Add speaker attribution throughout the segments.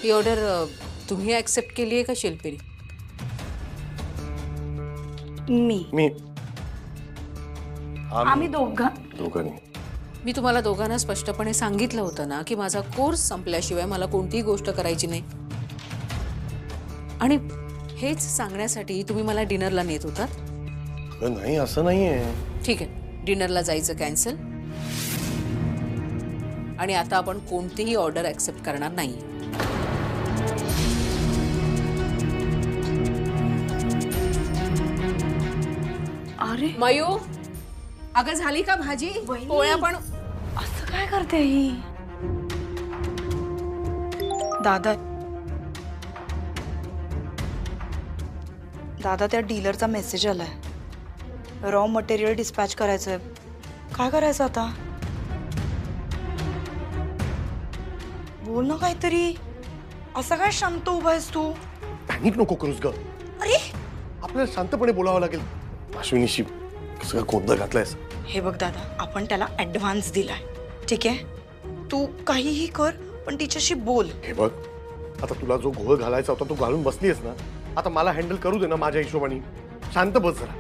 Speaker 1: ही order तुम्ही accept केली आहे का शिल्पीने?
Speaker 2: मी
Speaker 3: आम्ही
Speaker 2: दोघांनी.
Speaker 1: मी तुम्हाला दोघांना स्पष्टपणे सांगितलं होतं ना की माझा कोर्स संपल्याशिवाय मला कोणतीही गोष्ट करायची नाही. आणि हेच सांगण्यासाठी तुम्ही मला डिनरला नेत होतात.
Speaker 2: नाही असं नाहीये.
Speaker 1: ठीक आहे, डिनरला जायचं कॅन्सल. आणि आता आपण कोणतीही ऑर्डर ऍक्सेप्ट करणार नाही.
Speaker 3: अरे
Speaker 1: मयू, अगं झाली का भाजी? पोळ्या पण.
Speaker 3: असं काय करते ही? दादा त्या डीलरचा मेसेज आलाय. रॉ मटेरियल डिस्पॅच करायचंय. काय करायचं आता? बोल ना काहीतरी. असं काय शांत उभा आहेस तू?
Speaker 2: पॅनिक नको करूस ग.
Speaker 3: अरे
Speaker 2: आपल्याला शांतपणे बोलावं लागेल. अश्विनीशी कसं गोंधळ घातलायस?
Speaker 3: हे बघ दादा, आपण त्याला ऍडव्हान्स दिलाय, ठीक आहे? तू काहीही कर पण तिच्याशी बोल.
Speaker 2: हे बघ, आता तुला जो घोळ घालायचा होता तो घालून बसलीस ना. आता मला हँडल करू दे ना माझ्या हिशोबाने. शांत बस जरा.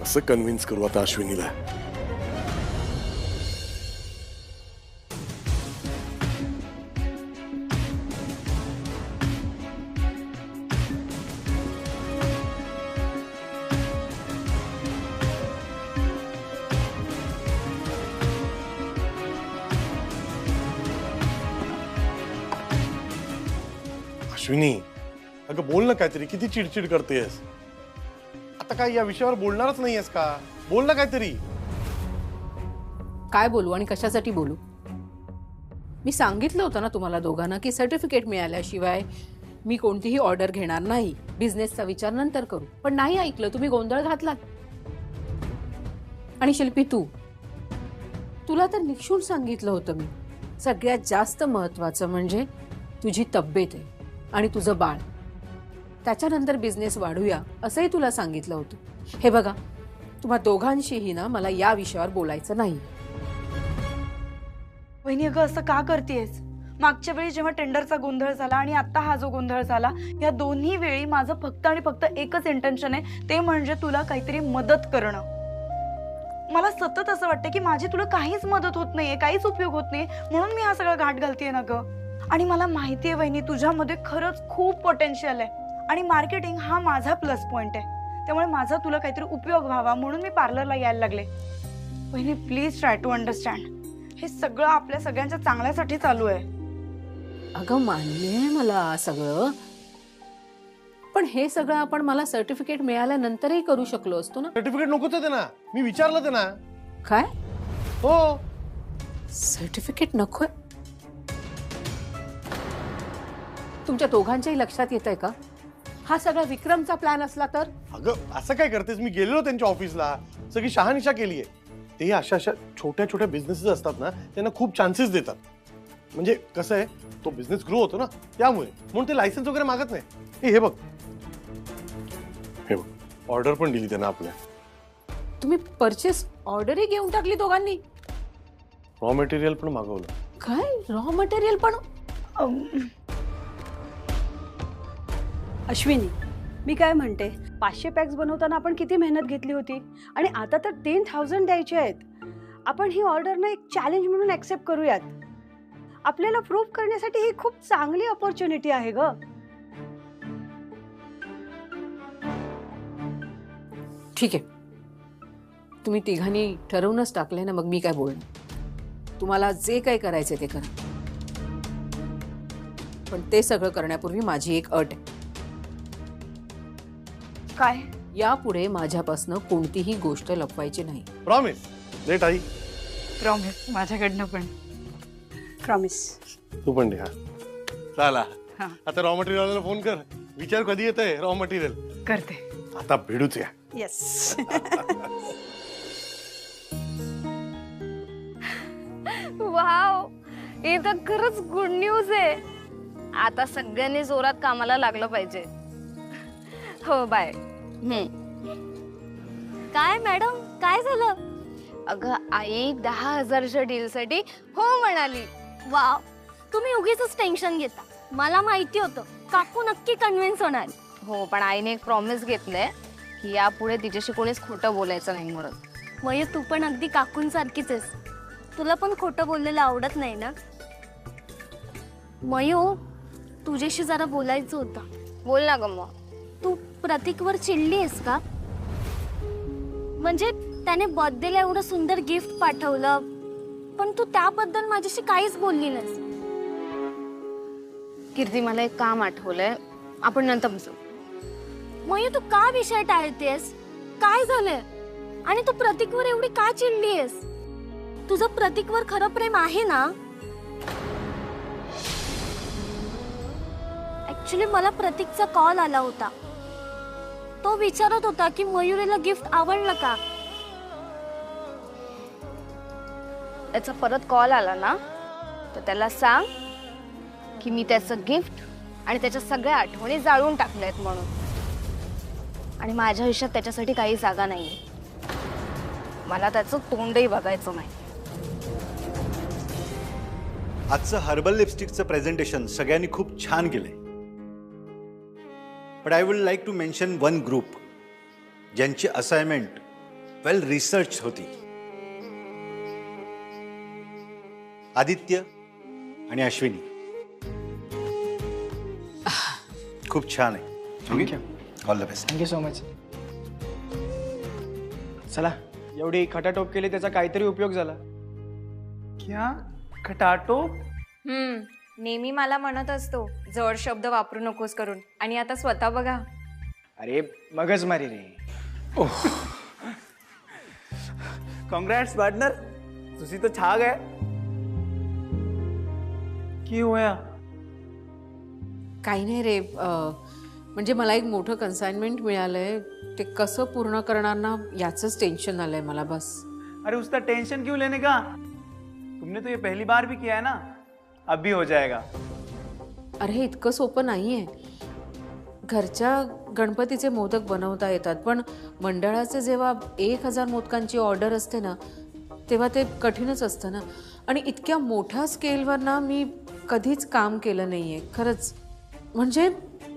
Speaker 2: कसं कन्व्हिन्स करू आता अश्विनीला? अश्विनी, अगं बोल ना काहीतरी. किती चिडचिड करतेस? आता काय या विषयावर बोलणारच नाहीयेस का? बोल ना काहीतरी.
Speaker 1: काय बोलू आणि कशासाठी बोलू? मी सांगितलं होतं ना तुम्हाला दोघांना की सर्टिफिकेट मिळाल्याशिवाय मी कोणतीही ऑर्डर घेणार नाही. बिझनेसचा विचार नंतर करू. पण नाही ऐकलं, तुम्ही गोंधळ घातलात. आणि शिल्पी, तुला तर निक्षून सांगितलं होतं मी. सगळ्यात जास्त महत्वाचं म्हणजे तुझी तब्येत आहे आणि तुझं बाळ. त्याच्यानंतर बिझनेस वाढूया असंही तुला सांगितलं होतं. हे बघा, तुम्हा दोघांशीही ना मला या विषयावर बोलायचं नाही.
Speaker 3: वहिनी अगं असं का करतेस? मागच्या वेळी जेव्हा टेंडरचा गोंधळ झाला आणि आता हा जो गोंधळ झाला, या दोन्ही वेळी माझं फक्त आणि फक्त एकच इंटेन्शन आहे, ते म्हणजे तुला काहीतरी मदत करणं. मला सतत असं वाटतं की माझी तुला काहीच मदत होत नाहीये, काहीच उपयोग होत नाही, म्हणून मी हा सगळा घाट घालतेय ना ग. आणि मला माहितीये वहिनी, तुझ्यामध्ये खरंच खूप पोटेन्शियल आहे आणि मार्केटिंग हा माझा प्लस पॉइंट आहे. त्यामुळे माझा तुला काहीतरी उपयोग व्हावा म्हणून मी पार्लरला यायला लागले. वहिनी प्लीज ट्राय टू अंडरस्टँड. हे सगळं आपल्या सगळ्यांच्या चांगल्यासाठी चालू आहे.
Speaker 1: अगं मान्य आहे मला सगळं, पण हे सगळं आपण मला सर्टिफिकेट मिळाल्यानंतरही करू शकलो असतो ना.
Speaker 2: सर्टिफिकेट नकोच आहे ना. मी विचारलं ते ना.
Speaker 1: काय?
Speaker 2: हो,
Speaker 1: सर्टिफिकेट नकोय? तुमच्या दोघांच्याही लक्षात येत आहे का हा सगळा विक्रमचा प्लॅन असला तर?
Speaker 2: अगं असं काय करतेस? मी गेलेलो त्यांच्या ऑफिसला, सगळी शहानिशा केलीये. ते अशा छोट्या छोट्या बिझनेसेस असतात ना, त्यांना खूप चान्सेस देतात. म्हणजे कसं आहे, तो बिझनेस ग्रो होतो ना, त्यामुळे. म्हणून ते लायसन्स वगैरे मागत नाही. हे बघ, ऑर्डर पण दिली त्यांना आपल्या.
Speaker 1: तुम्ही परचेस ऑर्डरही घेऊन टाकली दोघांनी?
Speaker 2: रॉ मटेरियल पण मागवलं.
Speaker 1: काय रॉ मटेरियल पण?
Speaker 4: अश्विनी, मी काय म्हणते, 500 पॅक्स बनवताना आपण किती मेहनत घेतली होती आणि आता तर 10,000 द्यायचे आहेत. आपण ही ऑर्डर ना एक चॅलेंज म्हणून ऍक्सेप्ट करूयात. आपल्याला प्रूव्ह करण्यासाठी ही खूप चांगली अपॉर्च्युनिटी आहे ग.
Speaker 1: ठीक आहे, तुम्ही तिघांनी ठरवूनच टाकलंय ना, मग मी काय बोलणार. तुम्हाला जे काही करायचंय ते करा, पण ते सगळं करण्यापूर्वी माझी एक अट आहे.
Speaker 3: काय?
Speaker 1: यापुढे माझ्यापासून कोणतीही गोष्ट लपवायची नाही.
Speaker 2: प्रॉमिस. लेट आई.
Speaker 3: प्रॉमिस. माझ्याकडनं पण
Speaker 4: प्रॉमिस.
Speaker 2: तू पण द्या. चला
Speaker 3: हा.
Speaker 2: आता रॉ मटेरियलला फोन कर. विचार कधी येतंय रॉ मटेरियल.
Speaker 3: करते.
Speaker 2: आता भेडूच या.
Speaker 4: येस.
Speaker 5: वाव, हे तर खरंच गुड न्यूज आहे. आता सगळ्यांनी जोरात कामाला लागलं पाहिजे. हो बाय. काय मॅडम, काय झालं? अगं आई 10,000च्या डीलसाठी हो म्हणाली. वाव, तुम्ही उगीच टेन्शन घेता. मला माहिती होतं काकू नक्की कन्व्हिन्स होणार. हो, पण आईने एक प्रॉमिस घेतलंय की यापुढे तिच्याशी कोणीच खोटं बोलायचं नाही म्हणून. मयू, तू पण अगदी काकूंसारखीच आहेस. तुला पण खोटं बोललेलं आवडत नाही ना? मयू, तुझ्याशी जरा बोलायचं होतं. बोल ना ग. मग तू प्रतीकवर चिडली आहेस का? म्हणजे त्याने बर्थडेला एवढं सुंदर गिफ्ट पाठवलं, पण तू त्याबद्दल माझ्याशी काहीच बोलली नाहीस. कीर्ती, मला एक काम आठवलंय, आपण नंतर बसू. मयू, तू का विषय टाळतेस? काय झालंय? आणि तू प्रतीकवर एवढी का चिडलीयस? तुझं प्रतीकवर खरं प्रेम आहे ना? ऍक्च्युली मला प्रतीकचा कॉल आला होता. तो विचारत होता की मयुरीला गिफ्ट आवडलं का. त्याचा परत कॉल आला ना, तर त्याला सांग की मी त्याचं गिफ्ट आणि त्याच्या सगळ्या आठवणी जाळून टाकल्यात म्हणून. आणि माझ्या आयुष्यात त्याच्यासाठी काही जागा नाहीये. मला त्याचं तोंडही बघायचं नाही.
Speaker 6: आजचं हर्बल लिपस्टिकचं प्रेझेंटेशन सगळ्यांनी खूप छान केलंय. But I would like to mention one group ज्यांची असाइनमेंट वेल रिसर्च होती. आदित्य आणि अश्विनी. खूप छान आहे. All the best.
Speaker 7: Thank you so much. चला, एवढी खटाटोप केली त्याचा काहीतरी उपयोग झाला. क्या खटाटोप?
Speaker 8: नेहमी मला म्हणत असतो जड शब्द वापरू नकोस करून, आणि आता स्वतः बघा.
Speaker 7: अरे मगज मारी रे. कांग्रेट्स पार्टनर, तुझी तो छाग है. की होया?
Speaker 1: काही नाही रे, म्हणजे मला एक मोठं कन्साइनमेंट मिळालंय, ते कसं पूर्ण करणार ना याचंच टेन्शन आलंय मला बस.
Speaker 7: अरे उसका टेंशन क्यों लेने का? तुमने तो ये पहली बार भी किया है ना, अब भी हो जाएगा.
Speaker 1: अरे हे इतकं सोपं नाहीये. घरच्या गणपतीचे मोदक बनवता येतात, पण मंडळाचे जेव्हा 1000 मोदकांची ऑर्डर असते ना, तेव्हा ते कठीणच असतं ना. आणि इतक्या मोठ्या स्केलवर ना मी कधीच काम केलं नाहीये खरंच. म्हणजे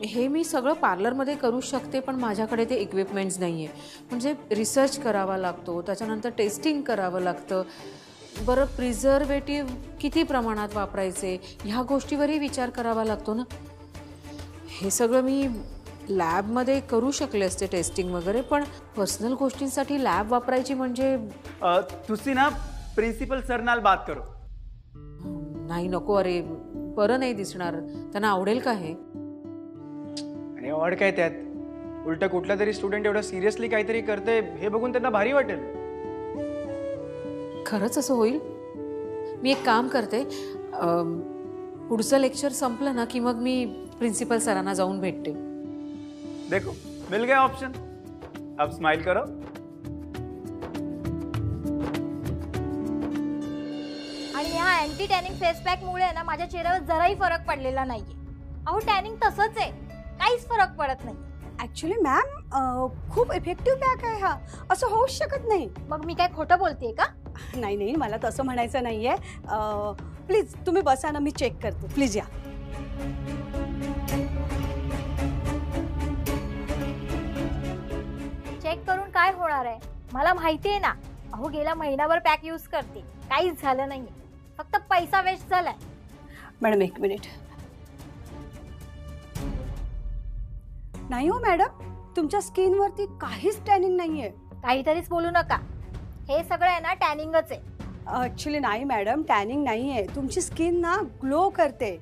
Speaker 1: हे मी सगळं पार्लरमध्ये करू शकते, पण माझ्याकडे ते इक्विपमेंट्स नाही आहे. म्हणजे रिसर्च करावा लागतो, त्याच्यानंतर टेस्टिंग करावं लागतं. बरं, प्रिझर्वेटिव्ह किती प्रमाणात वापरायचे ह्या गोष्टीवरही विचार करावा लागतो ना. हे सगळं मी लॅबमध्ये करू शकले असते, टेस्टिंग वगैरे, पण पर्सनल गोष्टींसाठी लॅब वापरायची म्हणजे
Speaker 7: तुसी ना प्रिन्सिपल सर नाल बात करो.
Speaker 1: नाही, नको. अरे बरं नाही दिसणार, त्यांना आवडेल का हे?
Speaker 7: आणि ऑड काय त्यात? उलट कुठला तरी स्टुडंट एवढं सिरियसली काहीतरी करते हे बघून त्यांना भारी वाटेल.
Speaker 1: खरंच असं होईल? मी एक काम करते, पुढचं लेक्चर संपलं ना की मग मी प्रिन्सिपल सरांना जाऊन भेटते.
Speaker 7: देखो, मिल गया ऑप्शन. अब स्माइल करो.
Speaker 9: आणि ह्या अँटी टॅनिंग फेस पॅक मुळे ना माझ्या चेहऱ्यावर जराही फरक पडलेला नाहीये. अहो, टॅनिंग तसंच आहे, काहीच फरक पडत नाही.
Speaker 4: ॲक्च्युली मॅम, खूप इफेक्टिव्ह पॅक आहे हा, असं होऊच शकत नाही.
Speaker 9: मग मी काय खोटं बोलतेय का?
Speaker 4: नाही नाही, मला तसं म्हणायचं नाही आहे. प्लीज तुम्ही बसा ना, मी चेक करते. प्लीज या.
Speaker 9: चेक करून काय होणार आहे? मला माहिती आहे ना. अहो, गेला महिनाभर पॅक यूज करते, काहीच झालं नाहीये, फक्त पैसा वेस्ट झालाय.
Speaker 4: मॅडम एक मिनिट. नाही हो मॅडम, तुमच्या स्किनवरती काहीच टॅनिंग नाही आहे.
Speaker 9: काहीतरीच बोलू नका, हे सगळं आहे ना टॅनिंगच आहे.
Speaker 4: ॲक्च्युली नाही मॅडम, टॅनिंग नाही आहे. तुमची स्किन ना ग्लो करते,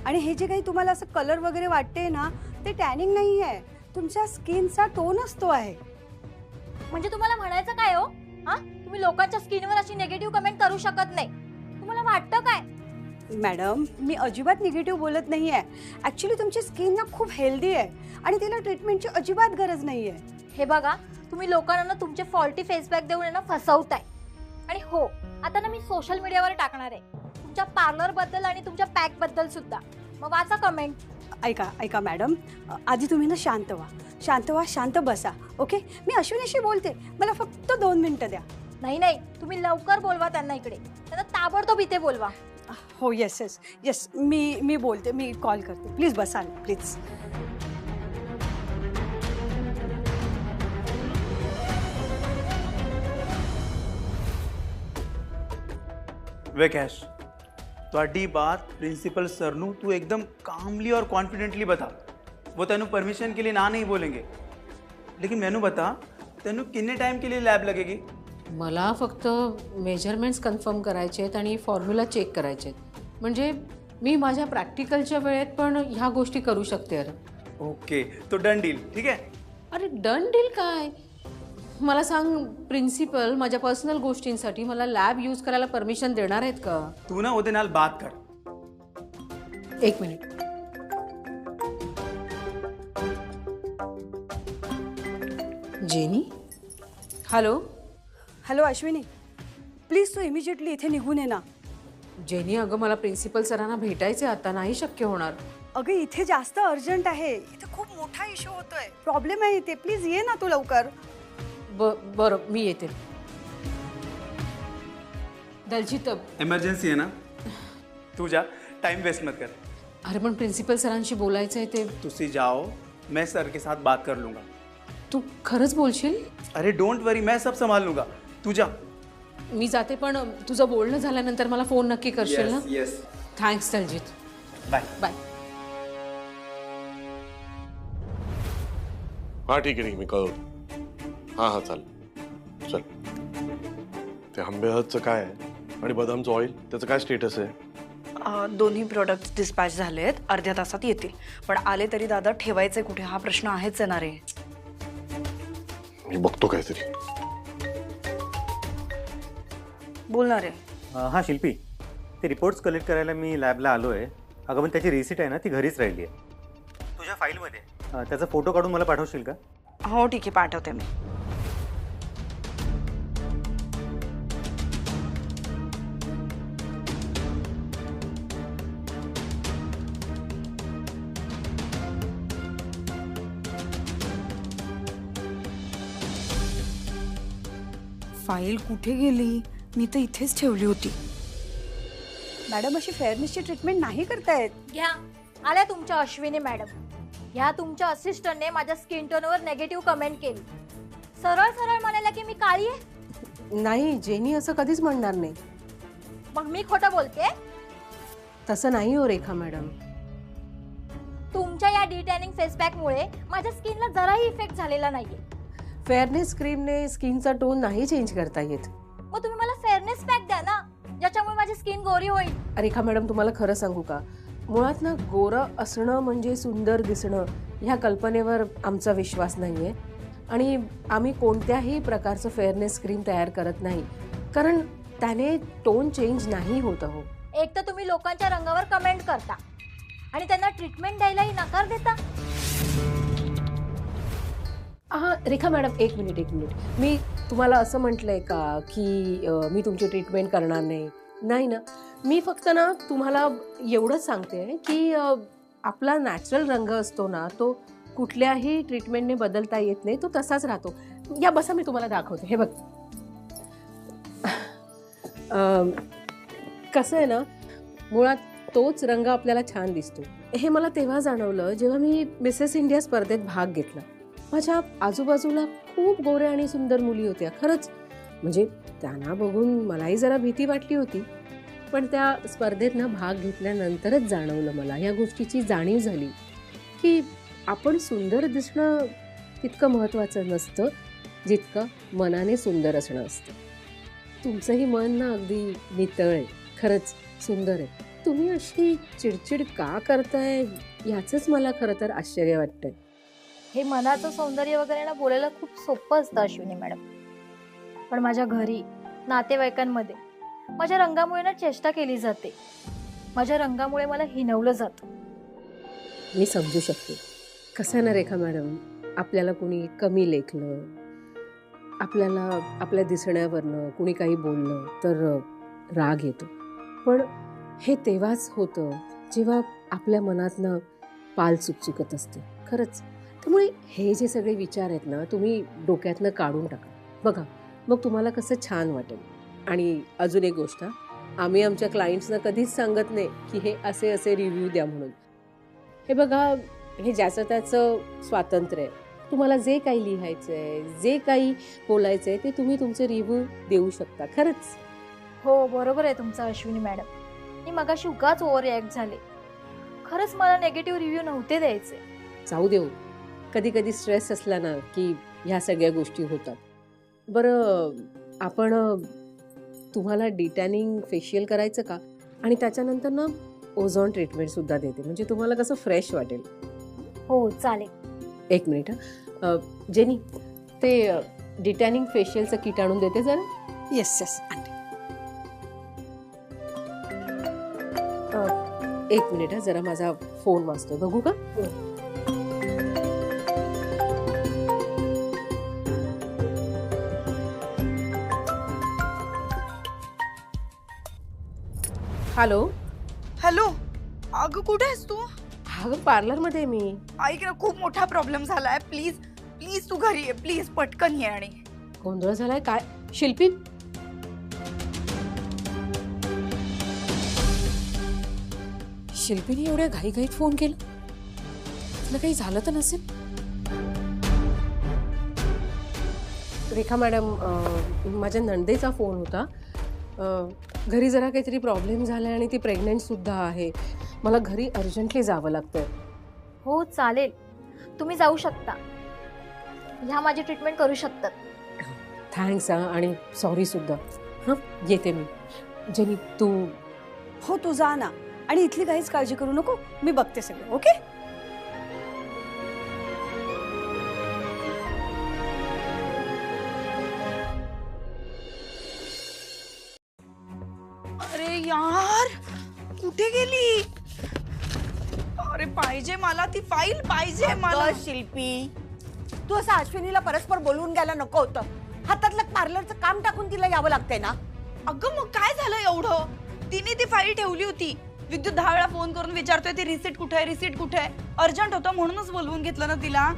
Speaker 4: आणि हे जे काही तुम्हाला असं कलर वगैरे वाटते ना, ते टॅनिंग नाही आहे. तुमच्या स्किनचा टोनच तो आहे.
Speaker 9: म्हणजे तुम्हाला म्हणायचं काय हो? हा, तुम्ही लोकांच्या स्किनवर अशी निगेटिव्ह कमेंट करू शकत नाही. तुम्हाला वाटतं काय?
Speaker 4: मॅडम, मी अजिबात निगेटिव्ह बोलत नाही आहे. ॲक्च्युली तुमची स्किन ना खूप हेल्दी आहे, आणि तिला ट्रीटमेंटची अजिबात गरज नाही आहे.
Speaker 9: हे बघा, तुम्ही लोकांना तुमचे फॉल्टी फेसपॅक देऊन ना फसवताय. आणि हो, आता ना मी सोशल मीडियावर टाकणार आहे तुमच्या पार्लर बद्दल आणि तुमच्या पॅक बद्दल सुद्धा. मग वाचा कमेंट.
Speaker 4: ऐका ऐका मॅडम, आधी तुम्ही ना शांत व्हा, शांत व्हा, शांत बसा. ओके, मी अश्विनीशी बोलते, मला फक्त 2 मिनिटं द्या.
Speaker 9: नाही नाही, तुम्ही लवकर बोलवा त्यांना इकडे. त्यांना ताबडतोब इथे बोलवा.
Speaker 4: हो येस येस येस, मी बोलते, मी कॉल करते. प्लीज बसा ना प्लीज.
Speaker 10: विकेश, ਤੁਹਾਡੀ बात प्रिंसिपल सर नू तू एकदम कामली और कॉन्फिडेंटली बता. वो तेनू परमिशन के लिए ना नहीं बोलेंगे. लेकिन मैनू बता, तेनू कितने टाइम के लिए लैब लगेगी?
Speaker 1: मला फक्त मेजरमेंट्स कन्फर्म करायचे आहेत आणि फॉर्म्युला चेक करायचे आहेत. म्हणजे मी माझ्या प्रॅक्टिकलच्या वेळेत पण ह्या गोष्टी करू शकते. अरे
Speaker 10: ओके, तो डन डील. ठीक है.
Speaker 1: अरे डन डील काय? मला सांग, प्रिन्सिपल माझ्या पर्सनल गोष्टींसाठी मला लॅब यूज करायला परमिशन देणार आहेत का?
Speaker 10: तू ना ओदे नाल बात कर.
Speaker 1: एक minute. Jenny, hello.
Speaker 4: Hello Ashwini, please तू इमिजिएटली इथे निघून ये ना.
Speaker 1: जेनी, अगं मला प्रिन्सिपल सरांना भेटायचे, आता नाही शक्य होणार.
Speaker 4: अगं इथे जास्त अर्जंट आहे, इथे खूप मोठा इश्यू होतोय, प्रॉब्लेम आहे इथे. प्लीज ये ना तू लवकर.
Speaker 1: बरं, मी येते. दलजीत,
Speaker 10: इमर्जन्सी है ना, तू जा, टाइम वेस्ट मत कर.
Speaker 1: अरे पण प्रिन्सिपल सरांशी बोलायचं आहे ते.
Speaker 10: तुसी जाओ, मैं सर के साथ बात कर लूंगा.
Speaker 1: तू खरंच बोलशील?
Speaker 10: अरे डोंट वरी, मैं सब संभाल लूंगा. तू जा.
Speaker 1: मी जाते, पण तुझं बोलणं झाल्यानंतर मला फोन नक्की करशील ना?
Speaker 10: Yes.
Speaker 1: Thanks Daljeet.
Speaker 10: Bye
Speaker 1: bye.
Speaker 2: हा ठीक आहे, मी कळवतो. हां चालेल. चल. ते आंबेहदचं काय आहे आणि बदामचं ऑइल, त्याचं काय स्टेटस आहे?
Speaker 3: दोन्ही प्रोडक्ट डिस्पॅच झालेत, अर्ध्या तासात येतील. पण आले तरी दादा ठेवायचे कुठे हा प्रश्न आहेच आहे ना रे.
Speaker 2: मी बघतो काहीतरी.
Speaker 3: बोलणार आहे.
Speaker 11: हां शिल्पी, ते रिपोर्ट्स कलेक्ट करायला मी लॅबला आलो आहे. अगं पण त्याची रिसिट आहे ना, ती घरीच राहिली आहे. तुझ्या फाईलमध्ये त्याचा फोटो काढून मला पाठवशील का?
Speaker 3: हो ठीक आहे, पाठवते मी. फाईल कुठे गेली? मी तर इथेच ठेवली होती.
Speaker 4: मॅडम अशी फेअरनेसची ट्रीटमेंट नाही करतायत.
Speaker 9: घ्या, आल्या तुमच्या अश्विनी मॅडम. ह्या तुमच्या असिस्टंटने माझ्या स्किन टोनवर नेगेटिव्ह कमेंट केली. सरळ सरळ म्हणाला की मी काळी आहे.
Speaker 1: नाही, जेनी असं कधीच म्हणणार नाही.
Speaker 9: मग मी खोटं बोलते?
Speaker 1: तसं नाही हो रेखा मॅडम.
Speaker 9: तुमच्या या डिटॅनिंग फेस पॅकमुळे माझ्या स्किनला जराही इफेक्ट झालेला नाहीये.
Speaker 1: फेअरनेस क्रीमने स्किनचा टोन नाही चेंज करता येत.
Speaker 9: मग तुम्ही मला फेअरनेस पॅक द्या ना, ज्याच्यामुळे माझी स्किन गोरी होईल.
Speaker 1: रेखा मॅडम, तुम्हाला खरं सांगू का, मुळात ना गोरं असणं म्हणजे सुंदर दिसणं ह्या कल्पनेवर आमचा विश्वास नाहीये. आणि आम्ही कोणत्याही प्रकारचं फेअरनेस क्रीम तयार करत नाही, कारण त्याने टोन चेंज नाही होत. हो,
Speaker 9: एक तर तुम्ही लोकांच्या रंगावर कमेंट करता आणि त्यांना ट्रीटमेंट द्यायलाही नकार देता.
Speaker 1: हां रेखा मॅडम, एक मिनिट. मी तुम्हाला असं म्हटलंय का की मी तुमची ट्रीटमेंट करणार नाही? नाही ना. मी फक्त ना तुम्हाला एवढंच सांगते की आपला नॅचरल रंग असतो ना, तो कुठल्याही ट्रीटमेंटने बदलता येत नाही, तो तसाच राहतो. या बसा, मी तुम्हाला दाखवते. हे बघ, कसं आहे ना, मुळात तोच रंग आपल्याला छान दिसतो. हे मला तेव्हा जाणवलं जेव्हा मी मिसेस इंडिया स्पर्धेत भाग घेतला. माझ्या आजूबाजूला खूप गोऱ्या आणि सुंदर मुली होत्या. खरंच म्हणजे त्यांना बघून मलाही जरा भीती वाटली होती. पण त्या स्पर्धेत ना भाग घेतल्यानंतरच जाणवलं मला, या गोष्टीची जाणीव झाली की आपण सुंदर दिसणं तितकं महत्त्वाचं नसतं जितकं मनाने सुंदर असणं असतं. तुमचंही मन ना अगदी नितळ आहे, खरंच सुंदर आहे. तुम्ही अशी चिडचिड का करताय याचंच मला खरं तर आश्चर्य वाटतंय.
Speaker 9: हे मनाचं सौंदर्य वगैरे ना बोलायला खूप सोपं असतं अश्विनी मॅडम, पण माझ्या घरी, नातेवाईकांमध्ये माझ्या रंगामुळे ना चेष्टा केली जाते. माझ्या रंगामुळे मला हिणवलं जातं.
Speaker 1: मी समजू शकते. कसं आहे ना रेखा मॅडम, आपल्याला कुणी कमी लेखलं, आपल्याला आपल्या दिसण्यावरनं कुणी काही बोललं तर राग येतो. पण हे तेव्हाच होतं जेव्हा आपल्या मनातनं पाल चुकचुकत असते. खरंच. त्यामुळे हे जे सगळे विचार आहेत ना, तुम्ही डोक्यातनं काढून टाका. बघा, मग तुम्हाला कसं छान वाटेल. आणि अजून एक गोष्ट, आम्ही आमच्या क्लायंट्सना कधीच सांगत नाही की हे असे असे रिव्ह्यू द्या म्हणून. हे बघा, हे ज्याचं त्याचं स्वातंत्र्य आहे. तुम्हाला जे काही लिहायचंय, जे काही बोलायचंय ते तुम्ही तुमचे रिव्ह्यू देऊ शकता. खरंच
Speaker 9: हो बरोबर आहे तुमचं अश्विनी मॅडम. मी मगाशी उगाच ओव्हर रिॲक्ट झाले. खरंच मला नेगेटिव्ह रिव्ह्यू नव्हते द्यायचे.
Speaker 1: जाऊ देऊ, कधी कधी स्ट्रेस असला ना की ह्या सगळ्या गोष्टी होतात. बरं, आपण तुम्हाला डिटॅनिंग फेशियल करायचं का? आणि त्याच्यानंतर ना ओझोन ट्रीटमेंट सुद्धा देते, म्हणजे तुम्हाला कसं फ्रेश वाटेल.
Speaker 9: हो चालेल.
Speaker 1: एक मिनिट हं. जेनी, ते डिटॅनिंग फेशियलचं किट आणून देते जरा.
Speaker 4: Yes yes aunty.
Speaker 1: एक मिनिट हं, जरा माझा फोन वाजतोय, बघू का? हॅलो.
Speaker 3: हॅलो, अगं कुठे आहेस तू?
Speaker 1: अगं पार्लरमध्ये मी.
Speaker 3: ऐक ना, खूप मोठा प्रॉब्लेम झालाय. प्लीज प्लीज तू घरी ये, प्लीज पटकन ये. आणि
Speaker 1: गोंधळ झालाय काय? शिल्पी, शिल्पीने एवढ्या घाईघाईत फोन केला? तुला काही झालं तर नसेल? रेखा मॅडम, माझ्या नंदेचा फोन होता. घरी जरा काहीतरी प्रॉब्लेम झालाय आणि ती प्रेग्नंट सुद्धा आहे. मला घरी अर्जंटली जावं लागतंय.
Speaker 9: हो चालेल, तुम्ही जाऊ शकता. ह्या माझी ट्रीटमेंट करू शकतात.
Speaker 1: थँक्स हां, आणि सॉरी सुद्धा. हां, येते मी. जेनी तू.
Speaker 4: हो तू जा ना, आणि इथली काहीच काळजी करू नको, मी बघते सगळं. ओके.
Speaker 3: अरे यार, कुठे गेली? अरे पाहिजे मला ती फाईल, पाहिजे मला.
Speaker 12: शिल्पी, तू असं अश्विनीला परस्पर बोलवून घ्यायला नको होतं. हातातलं पार्लरचं काम टाकून तिला यावं लागतंय ना.
Speaker 3: अगं मग काय झालं एवढं? तिने ती फाईल ठेवली होती. विद्युत 10 वेळा फोन करून विचारतोय ती रिसीट कुठे आहे, रिसीट कुठे आहे. अर्जंट होतं म्हणूनच बोलवून घेतलं ना तिला.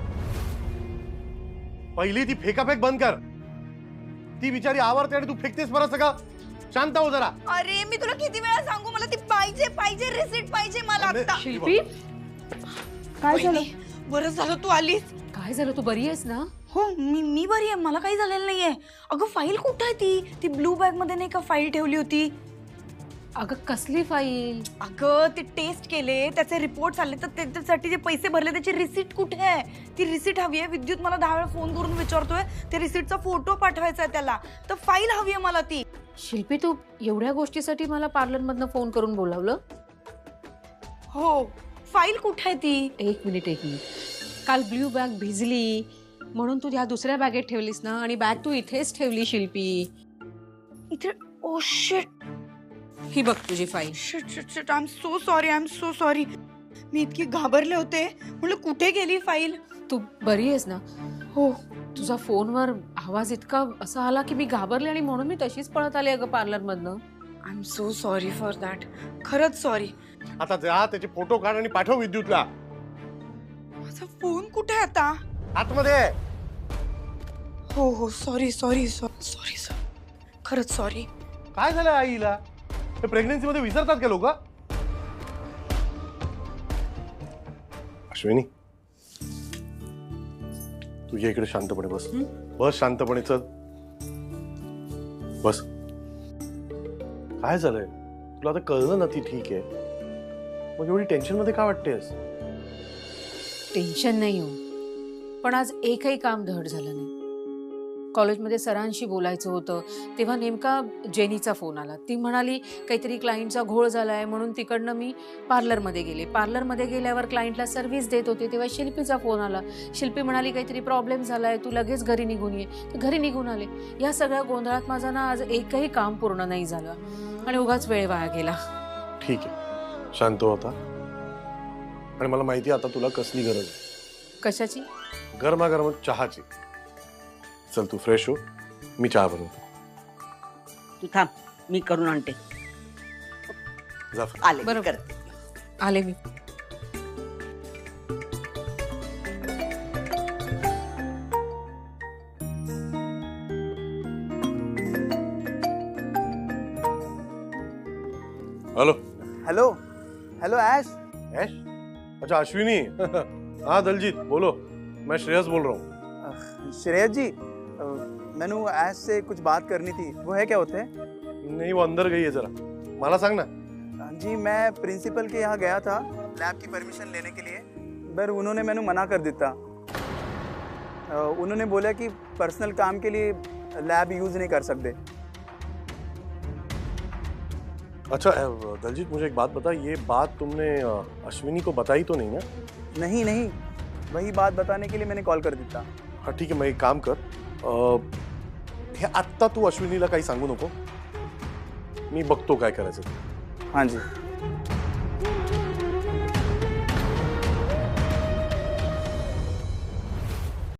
Speaker 2: पहिली ती फेकाफेक बंद कर. ती बिचारी आवरते आणि तू फेकतेस परत सगळं. शांत हो जरा.
Speaker 3: अरे मी तुला किती वेळा सांगू, मला ती पाहिजे, पाहिजे रिसीट पाहिजे मला आता.
Speaker 1: शिल्पी,
Speaker 4: काय झालं?
Speaker 3: बरं झालं तू आलीस.
Speaker 1: काय झालं? तू बरी आहेस ना?
Speaker 3: हो मी बरी आहे, मला काही झालेलं नाहीये. अगं फाईल कुठे आहे? ती ब्लू बॅग मध्ये नाही का फाईल ठेवली होती?
Speaker 1: अगं कसली फाईल?
Speaker 3: अगं ते टेस्ट केले, त्याचे रिपोर्ट आले, तर त्याच्यासाठी जे पैसे भरले त्याची रिसीट कुठे आहे? ती रिसीट हवी आहे. विद्युत मला 10 वेळा फोन करून विचारतोय, त्या रिसीटचा फोटो पाठवायचा आहे त्याला. तर फाईल हवी आहे मला ती.
Speaker 1: शिल्पी, तू एवढ्या गोष्टीसाठी मला पार्लरमधनं फोन करून बोलावलं?
Speaker 3: हो, फाईल कुठे आहे ती?
Speaker 1: एक मिनिट. काल ब्ल्यू बॅग भिजली म्हणून तू ह्या दुसऱ्या बॅगेत ठेवलीस ना, आणि बॅग तू इथेच ठेवली शिल्पी.
Speaker 3: इथे. Oh shit.
Speaker 1: ही बघ तुझी file.
Speaker 3: Shit shit shit, I am so sorry, I am so sorry. मी इतकी घाबरले होते, म्हणलं कुठे गेली फाईल.
Speaker 1: तू बरी आहेस ना?
Speaker 3: हो.
Speaker 1: तुझा फोनवर आवाज इतका असा आला की मी घाबरले, आणि म्हणून मी तशीच पळत आले अगं पार्लरमधनं.
Speaker 3: I am so sorry for that. खरंच सॉरी.
Speaker 2: आता जा, त्याचे फोटो काढ आणि पाठव विद्युतला.
Speaker 3: माझा फोन कुठे आहे आता?
Speaker 2: आतमध्ये.
Speaker 3: हो हो, sorry sorry sorry sorry sorry, खरंच सॉरी.
Speaker 2: काय झालं आईला? प्रेग्नन्सी मध्ये विसरतात का लोक? अश्विनी, तुझ्या इकडे शांतपणे बस. बस शांतपणे, चल बस. काय झालंय तुला? आता कळलं ना ती ठीक आहे, मग एवढी टेन्शन मध्ये का वाटतेस?
Speaker 1: टेन्शन नाही हो, पण आज एकही काम धड झालं नाही. कॉलेजमध्ये सरांशी बोलायचं होतं तेव्हा नेमका जेनीचा फोन आला. ती म्हणाली काहीतरी क्लायंटचा घोळ झालाय, म्हणून तिकडनं मी पार्लरमध्ये गेले. पार्लरमध्ये गेल्यावर क्लायंटला सर्व्हिस देत होते तेव्हा शिल्पीचा फोन आला. शिल्पी म्हणाली काहीतरी प्रॉब्लेम झालाय, तू लगेच घरी निघून ये. तर घरी निघून आले. या सगळ्या गोंधळात माझं ना आज एकही काम पूर्ण नाही झालं, आणि उगाच वेळ वाया गेला.
Speaker 2: ठीक आहे, शांत होता. आणि मला माहिती आता तुला कसली गरज आहे.
Speaker 1: कशाची?
Speaker 2: गरमागरम चहाची. चल तू फ्रेश हो, मी चहा बनवतो.
Speaker 12: तू थांब, मी करून आणते.
Speaker 2: जा.
Speaker 12: आले
Speaker 1: बरोबर, आले मी.
Speaker 2: हेलो
Speaker 10: हेलो हेलो ऐश।
Speaker 2: ऐश? अच्छा अश्विनी। हाँ दलजीत बोलो, मैं श्रेयस बोल रहा हूँ।
Speaker 10: श्रेयस जी, मैंने ऐश से कुछ बात करनी थी, वो है क्या होते हैं?
Speaker 2: नहीं वो अंदर गई है, जरा मला सांग ना।
Speaker 10: जी मैं प्रिंसिपल के यहाँ गया था लैब की परमिशन लेने के लिए, पर उन्होंने मैंने मना कर दिया। उन्होंने बोला कि पर्सनल काम के लिए लैब यूज़ नहीं कर सकते।
Speaker 2: अच्छा दलजीत मुझे एक बात बता, ये बात तुमने अश्विनी को बताई तो नहीं ना?
Speaker 10: नहीं नहीं, वही बात बताने के लिए मैंने कॉल कर दिया।
Speaker 2: हाँ ठीक आहे, मग एक काम कर, हे आत्ता तू अश्विनीला काही सांगू नको, मी बघतो काय करायचं.
Speaker 10: हाँ जी.